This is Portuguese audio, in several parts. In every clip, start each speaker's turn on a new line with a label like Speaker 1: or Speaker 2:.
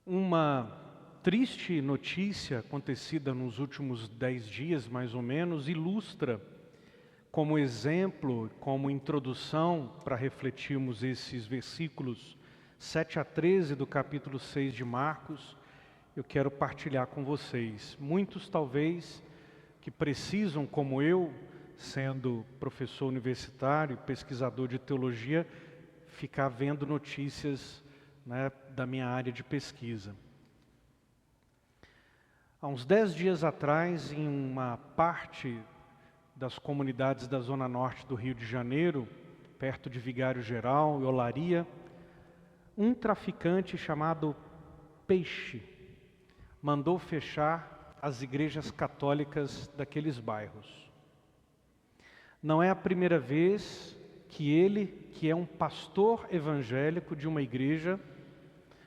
Speaker 1: Uma triste notícia acontecida nos últimos 10 dias, mais ou menos, ilustra como exemplo, como introdução para refletirmos esses versículos 7 a 13 do capítulo 6 de Marcos. Eu quero partilhar com vocês. Muitos talvez que precisam, como eu, sendo professor universitário, pesquisador de teologia, ficar vendo notícias da minha área de pesquisa. Há uns 10 dias atrás, em uma parte das comunidades da zona norte do Rio de Janeiro, perto de Vigário Geral e Olaria, um traficante chamado Peixe mandou fechar as igrejas católicas daqueles bairros. Não é a primeira vez que ele, que é um pastor evangélico de uma igreja,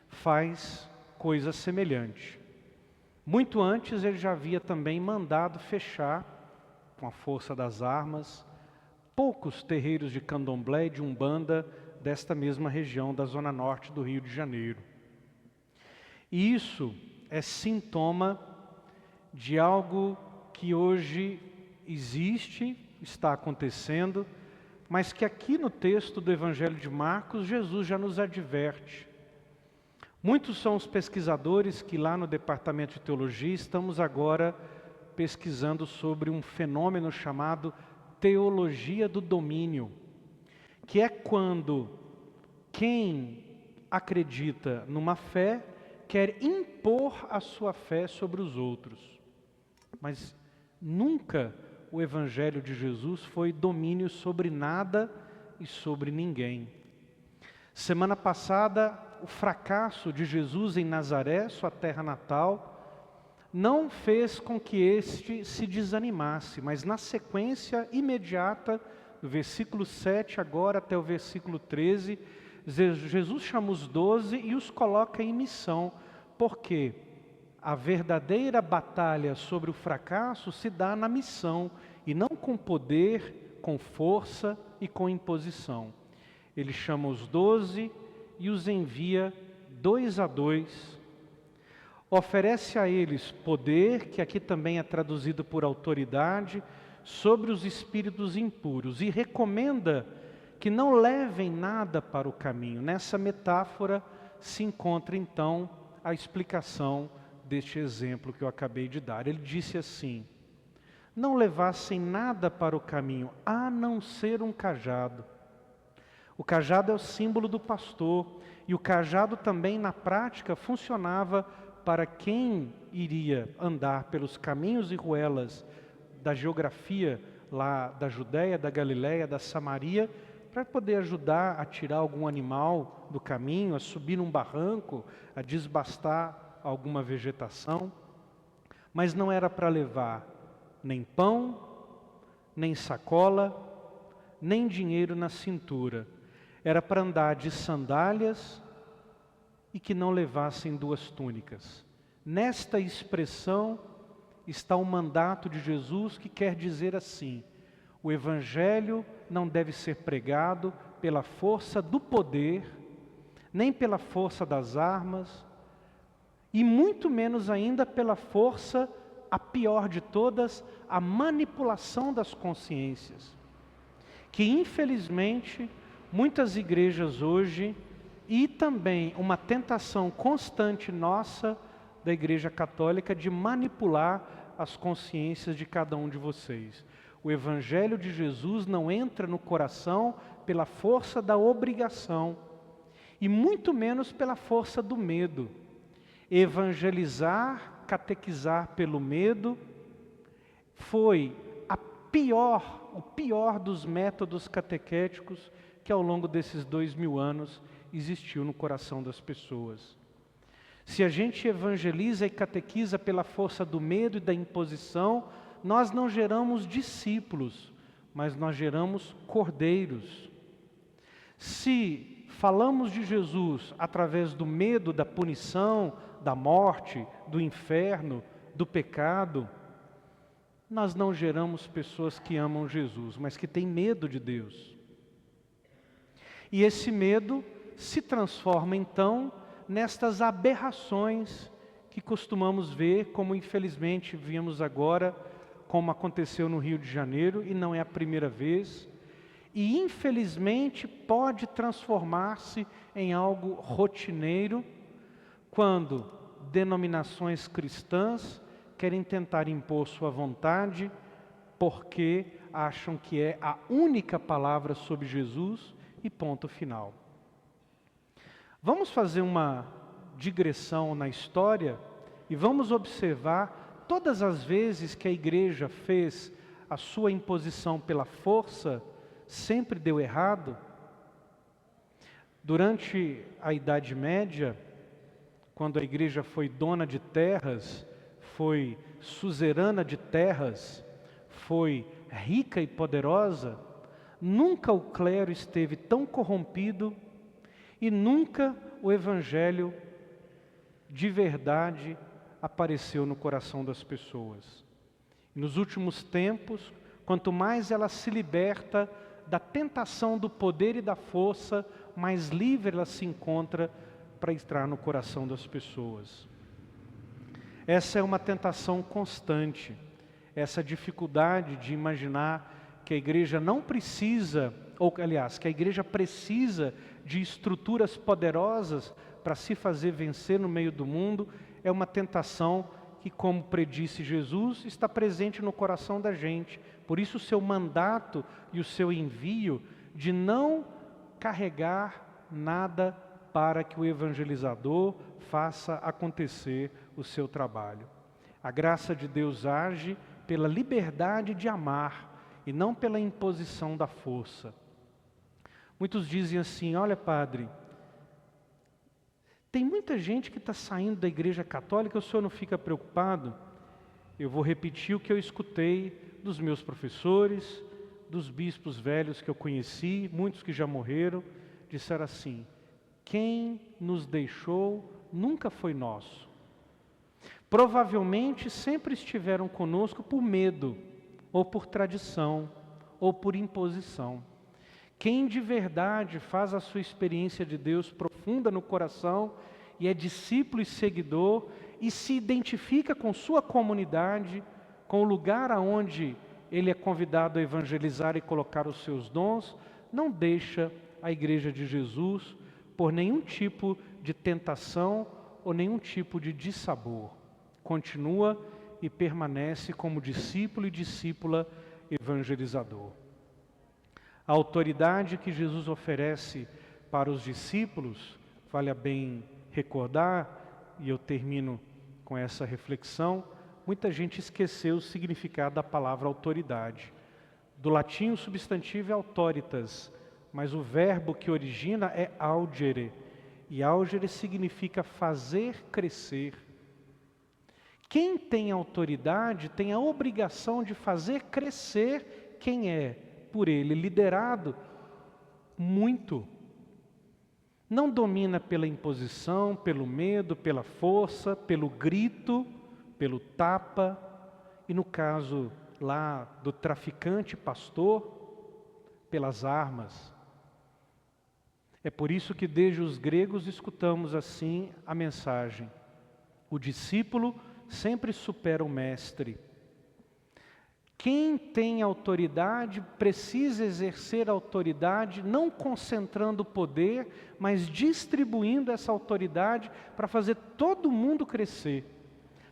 Speaker 1: faz coisa semelhante. Muito antes ele já havia também mandado fechar, com a força das armas, poucos terreiros de candomblé e de umbanda desta mesma região da zona norte do Rio de Janeiro. E isso é sintoma de algo que hoje existe, está acontecendo, mas que aqui no texto do Evangelho de Marcos, Jesus já nos adverte. Muitos são os pesquisadores que lá no Departamento de Teologia estamos agora pesquisando sobre um fenômeno chamado teologia do domínio, que é quando quem acredita numa fé quer impor a sua fé sobre os outros. Mas nunca o Evangelho de Jesus foi domínio sobre nada e sobre ninguém. Semana passada, o fracasso de Jesus em Nazaré, sua terra natal, não fez com que este se desanimasse, mas na sequência imediata, do versículo 7 agora até o versículo 13, Jesus chama os 12 e os coloca em missão, porque a verdadeira batalha sobre o fracasso se dá na missão, e não com poder, com força e com imposição. Ele chama os 12 e os envia 2 a 2, oferece a eles poder, que aqui também é traduzido por autoridade, sobre os espíritos impuros, e recomenda que não levem nada para o caminho. Nessa metáfora se encontra então a explicação deste exemplo que eu acabei de dar. Ele disse assim: não levassem nada para o caminho, a não ser um cajado. O cajado é o símbolo do pastor, e o cajado também na prática funcionava para quem iria andar pelos caminhos e ruelas da geografia lá da Judéia, da Galiléia, da Samaria, para poder ajudar a tirar algum animal do caminho, a subir num barranco, a desbastar alguma vegetação. Mas não era para levar nem pão, nem sacola, nem dinheiro na cintura. Era para andar de sandálias e que não levassem 2 túnicas. Nesta expressão está o mandato de Jesus, que quer dizer assim: o Evangelho não deve ser pregado pela força do poder, nem pela força das armas, e muito menos ainda pela força, a pior de todas, a manipulação das consciências. Que infelizmente muitas igrejas hoje, e também uma tentação constante nossa da Igreja Católica de manipular as consciências de cada um de vocês. O Evangelho de Jesus não entra no coração pela força da obrigação, e muito menos pela força do medo. Evangelizar, catequizar pelo medo, foi o pior dos métodos catequéticos que ao longo desses 2000 anos existiu no coração das pessoas. Se a gente evangeliza e catequiza pela força do medo e da imposição, nós não geramos discípulos, mas nós geramos cordeiros. Se falamos de Jesus através do medo, da punição, da morte, do inferno, do pecado, nós não geramos pessoas que amam Jesus, mas que têm medo de Deus. E esse medo se transforma então nestas aberrações que costumamos ver, como infelizmente vimos agora, como aconteceu no Rio de Janeiro, e não é a primeira vez, e infelizmente pode transformar-se em algo rotineiro, quando denominações cristãs querem tentar impor sua vontade, porque acham que é a única palavra sobre Jesus e ponto final. Vamos fazer uma digressão na história e vamos observar todas as vezes que a igreja fez a sua imposição pela força, sempre deu errado. Durante a Idade Média, quando a igreja foi dona de terras, foi suzerana de terras, foi rica e poderosa, nunca o clero esteve tão corrompido e nunca o evangelho de verdade apareceu no coração das pessoas. E nos últimos tempos, quanto mais ela se liberta da tentação do poder e da força, mais livre ela se encontra para entrar no coração das pessoas. Essa é uma tentação constante, essa dificuldade de imaginar que a igreja não precisa, ou aliás, que a igreja precisa de estruturas poderosas para se fazer vencer no meio do mundo, é uma tentação que, como predisse Jesus, está presente no coração da gente. Por isso o seu mandato e o seu envio de não carregar nada para que o evangelizador faça acontecer o seu trabalho. A graça de Deus age pela liberdade de amar e não pela imposição da força. Muitos dizem assim: olha, padre, tem muita gente que está saindo da igreja católica, o senhor não fica preocupado? Eu vou repetir o que eu escutei dos meus professores, dos bispos velhos que eu conheci, muitos que já morreram, disseram assim: quem nos deixou nunca foi nosso. Provavelmente sempre estiveram conosco por medo, ou por tradição, ou por imposição. Quem de verdade faz a sua experiência de Deus profunda no coração e é discípulo e seguidor e se identifica com sua comunidade, com o lugar aonde ele é convidado a evangelizar e colocar os seus dons, não deixa a igreja de Jesus por nenhum tipo de tentação ou nenhum tipo de dissabor. Continua e permanece como discípulo e discípula evangelizador. A autoridade que Jesus oferece para os discípulos, vale a bem recordar, e eu termino com essa reflexão, muita gente esqueceu o significado da palavra autoridade. Do latim o substantivo é autoritas, mas o verbo que origina é augere, e augere significa fazer crescer. Quem tem autoridade tem a obrigação de fazer crescer quem é, por ele, liderado muito. Não domina pela imposição, pelo medo, pela força, pelo grito, pelo tapa, e no caso lá do traficante pastor, pelas armas. É por isso que desde os gregos escutamos assim a mensagem: o discípulo sempre supera o mestre. Quem tem autoridade precisa exercer autoridade, não concentrando o poder, mas distribuindo essa autoridade para fazer todo mundo crescer.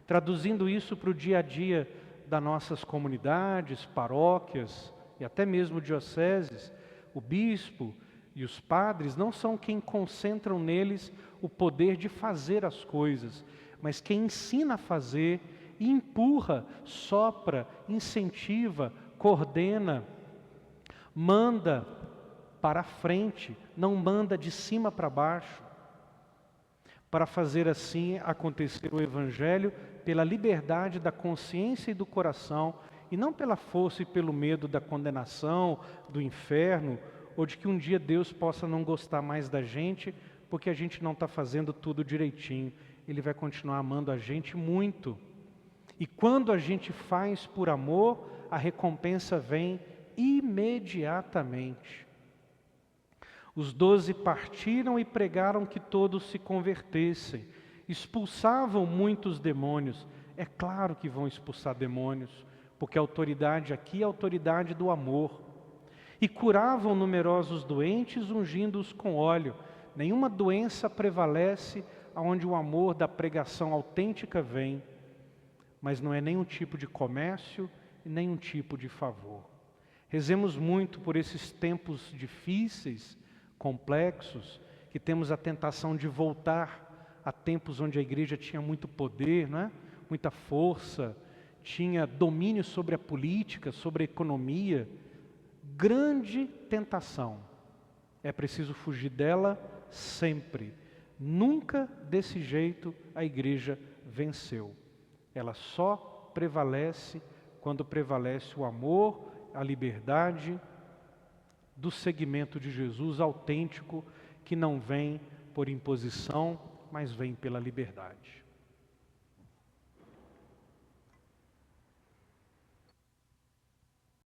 Speaker 1: Traduzindo isso para o dia a dia das nossas comunidades, paróquias e até mesmo dioceses, o bispo e os padres não são quem concentram neles o poder de fazer as coisas, mas quem ensina a fazer, e empurra, sopra, incentiva, coordena, manda para a frente, não manda de cima para baixo, para fazer assim acontecer o Evangelho pela liberdade da consciência e do coração, e não pela força e pelo medo da condenação, do inferno, ou de que um dia Deus possa não gostar mais da gente, porque a gente não está fazendo tudo direitinho. Ele vai continuar amando a gente muito. E quando a gente faz por amor, a recompensa vem imediatamente. Os 12 partiram e pregaram que todos se convertessem. Expulsavam muitos demônios. É claro que vão expulsar demônios, porque a autoridade aqui é a autoridade do amor. E curavam numerosos doentes, ungindo-os com óleo. Nenhuma doença prevalece onde o amor da pregação autêntica vem, mas não é nenhum tipo de comércio e nenhum tipo de favor. Rezemos muito por esses tempos difíceis, complexos, que temos a tentação de voltar a tempos onde a igreja tinha muito poder, não é? Muita força, tinha domínio sobre a política, sobre a economia. Grande tentação. É preciso fugir dela sempre. Nunca desse jeito a igreja venceu. Ela só prevalece quando prevalece o amor, a liberdade do seguimento de Jesus autêntico, que não vem por imposição, mas vem pela liberdade.